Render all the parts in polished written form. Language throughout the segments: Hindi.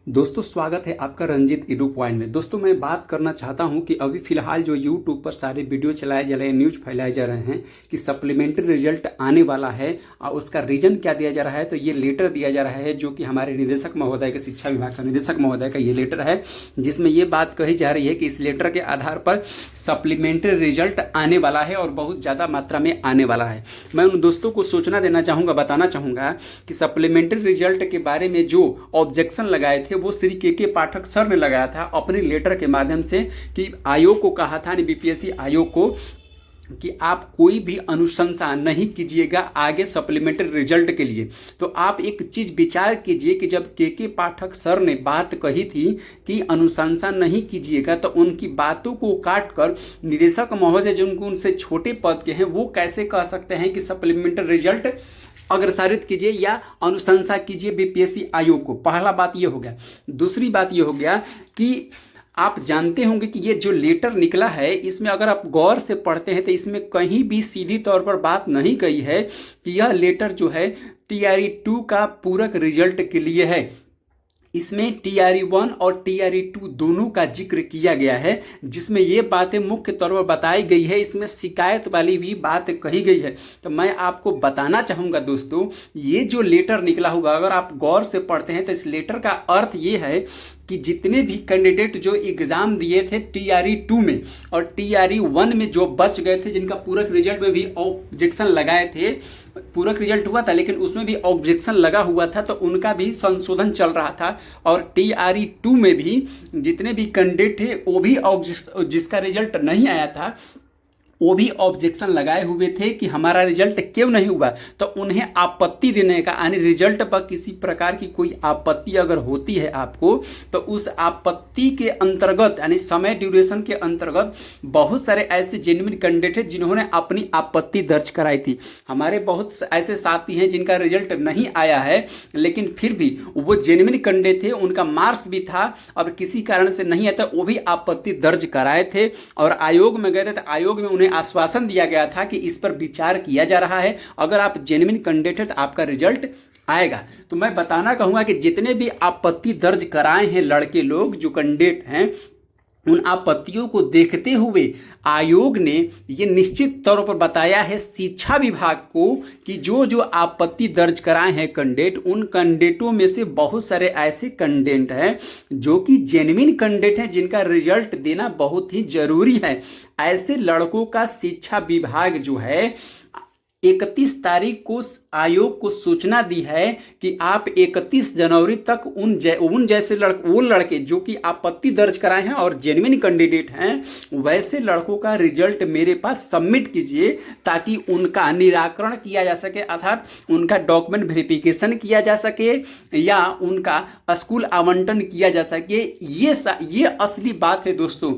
दोस्तों स्वागत है आपका रंजीत एडू पॉइंट में। दोस्तों मैं बात करना चाहता हूं कि अभी फिलहाल जो यूट्यूब पर सारे वीडियो चलाए जा रहे हैं, न्यूज़ फैलाए जा रहे हैं कि सप्लीमेंट्री रिजल्ट आने वाला है और उसका रीजन क्या दिया जा रहा है। तो ये लेटर दिया जा रहा है जो कि हमारे निदेशक महोदय के, शिक्षा विभाग का निदेशक महोदय का ये लेटर है, जिसमें ये बात कही जा रही है कि इस लेटर के आधार पर सप्लीमेंट्री रिजल्ट आने वाला है और बहुत ज़्यादा मात्रा में आने वाला है। मैं उन दोस्तों को सूचना देना चाहूँगा, बताना चाहूँगा कि सप्लीमेंट्री रिजल्ट के बारे में जो ऑब्जेक्शन लगाए थे वो श्री के पाठक सर ने लगाया था अपने लेटर के माध्यम से कि आयोग को कहा था, बीपीएससी आयोग को, कि आप कोई भी अनुशंसा नहीं कीजिएगा आगे सप्लीमेंट्री रिजल्ट के लिए। तो आप एक चीज़ विचार कीजिए कि जब के पाठक सर ने बात कही थी कि अनुशंसा नहीं कीजिएगा, तो उनकी बातों को काट कर निदेशक महोदय जिनको उनसे छोटे पद के हैं वो कैसे कह सकते हैं कि सप्लीमेंट्री रिजल्ट अग्रसारित कीजिए या अनुशंसा कीजिए बीपीएससी आयोग को। पहला बात ये हो गया। दूसरी बात ये हो गया कि आप जानते होंगे कि ये जो लेटर निकला है इसमें अगर आप गौर से पढ़ते हैं तो इसमें कहीं भी सीधी तौर पर बात नहीं कही है कि यह लेटर जो है टीआरई 2 का पूरक रिजल्ट के लिए है। इसमें टीआरई 1 और टीआरई 2 दोनों का जिक्र किया गया है, जिसमें ये बातें मुख्य तौर पर बताई गई है। इसमें शिकायत वाली भी बात कही गई है। तो मैं आपको बताना चाहूँगा दोस्तों, ये जो लेटर निकला हुआ अगर आप गौर से पढ़ते हैं तो इस लेटर का अर्थ ये है कि जितने भी कैंडिडेट जो एग्ज़ाम दिए थे टीआरई 2 में और टीआरई 1 में जो बच गए थे, जिनका पूरक रिजल्ट में भी ऑब्जेक्शन लगाए थे, पूरक रिजल्ट हुआ था लेकिन उसमें भी ऑब्जेक्शन लगा हुआ था, तो उनका भी संशोधन चल रहा था। और टीआरई 2 में भी जितने भी कैंडिडेट थे वो भी जिसका रिजल्ट नहीं आया था वो भी ऑब्जेक्शन लगाए हुए थे कि हमारा रिजल्ट क्यों नहीं हुआ। तो उन्हें आपत्ति देने का, यानी रिजल्ट पर किसी प्रकार की कोई आपत्ति अगर होती है आपको, तो उस आपत्ति के अंतर्गत यानी समय ड्यूरेशन के अंतर्गत बहुत सारे ऐसे जेन्युइन कैंडिडेट हैं जिन्होंने अपनी आपत्ति दर्ज कराई थी। हमारे बहुत ऐसे साथी हैं जिनका रिजल्ट नहीं आया है लेकिन फिर भी वो जेन्युइन कैंडिडेट थे, उनका मार्क्स भी था और किसी कारण से नहीं आता, वो भी आपत्ति दर्ज कराए थे और आयोग में गए थे। तो आयोग में उन्हें आश्वासन दिया गया था कि इस पर विचार किया जा रहा है, अगर आप जेन्युइन कैंडिडेट हैं तो आपका रिजल्ट आएगा। तो मैं बताना कहूँगा कि जितने भी आपत्ति दर्ज कराए हैं लड़के लोग जो कैंडिडेट हैं, उन आपत्तियों को देखते हुए आयोग ने ये निश्चित तौर पर बताया है शिक्षा विभाग को कि जो जो आपत्ति दर्ज कराए हैं कैंडिडेट, उन कैंडिडेटों में से बहुत सारे ऐसे कैंडिडेट हैं जो कि जेन्युइन कैंडिडेट हैं, जिनका रिजल्ट देना बहुत ही जरूरी है। ऐसे लड़कों का शिक्षा विभाग जो है 31 तारीख को आयोग को सूचना दी है कि आप 31 जनवरी तक उन जैसे वो लड़के जो कि आपत्ति दर्ज कराए हैं और जेन्युइन कैंडिडेट हैं, वैसे लड़कों का रिजल्ट मेरे पास सबमिट कीजिए ताकि उनका निराकरण किया जा सके, अर्थात उनका डॉक्यूमेंट वेरिफिकेशन किया जा सके या उनका स्कूल आवंटन किया जा सके। ये असली बात है दोस्तों।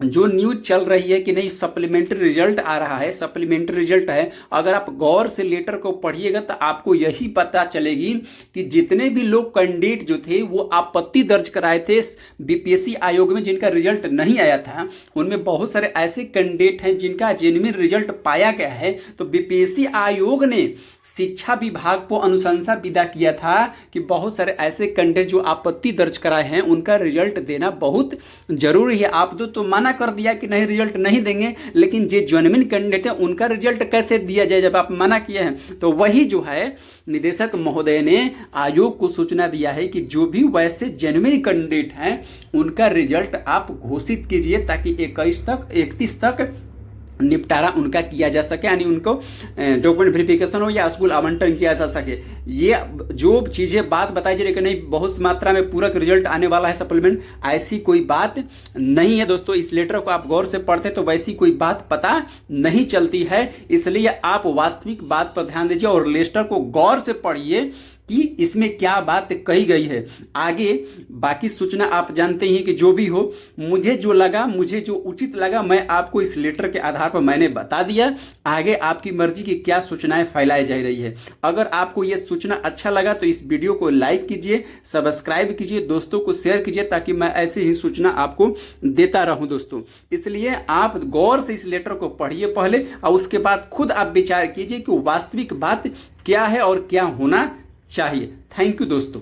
जो न्यूज चल रही है कि नहीं सप्लीमेंट्री रिजल्ट आ रहा है, सप्लीमेंट्री रिजल्ट है, अगर आप गौर से लेटर को पढ़िएगा तो आपको यही पता चलेगी कि जितने भी लोग कैंडिडेट जो थे वो आपत्ति दर्ज कराए थे बीपीएससी आयोग में जिनका रिजल्ट नहीं आया था, उनमें बहुत सारे ऐसे कैंडिडेट हैं जिनका जेन्युइन रिजल्ट पाया गया है। तो बीपीएससी आयोग ने शिक्षा विभाग को अनुशंसा विदा किया था कि बहुत सारे ऐसे कैंडिडेट जो आपत्ति दर्ज कराए हैं उनका रिजल्ट देना बहुत जरूरी है। आप तो मना कर दिया कि नहीं रिजल्ट नहीं देंगे, लेकिन जो जेन्युइन कैंडिडेट है उनका रिजल्ट कैसे दिया जाए जब आप मना किए हैं। तो वही जो है निदेशक महोदय ने आयोग को सूचना दिया है कि जो भी वैसे जेन्युइन कैंडिडेट हैं उनका रिजल्ट आप घोषित कीजिए ताकि 31 तक निपटारा उनका किया जा सके, यानी उनको डॉक्यूमेंट वेरिफिकेशन हो या स्कूल आवंटन किया जा सके। ये जो चीज़ें बात बताई जा रही है कि नहीं बहुत मात्रा में पूरक रिजल्ट आने वाला है सप्लीमेंट, ऐसी कोई बात नहीं है दोस्तों। इस लेटर को आप गौर से पढ़ते तो वैसी कोई बात पता नहीं चलती है, इसलिए आप वास्तविक बात पर ध्यान दीजिए और लेटर को गौर से पढ़िए कि इसमें क्या बात कही गई है। आगे बाकी सूचना आप जानते हैं कि जो भी हो, मुझे जो लगा, मुझे जो उचित लगा, मैं आपको इस लेटर के आधार पर मैंने बता दिया। आगे आपकी मर्जी की क्या सूचनाएं फैलाई जा रही है। अगर आपको यह सूचना अच्छा लगा तो इस वीडियो को लाइक कीजिए, सब्सक्राइब कीजिए, दोस्तों को शेयर कीजिए ताकि मैं ऐसे ही सूचना आपको देता रहूं दोस्तों। इसलिए आप गौर से इस लेटर को पढ़िए पहले और उसके बाद खुद आप विचार कीजिए कि वास्तविक बात क्या है और क्या होना चाहिए। थैंक यू दोस्तों।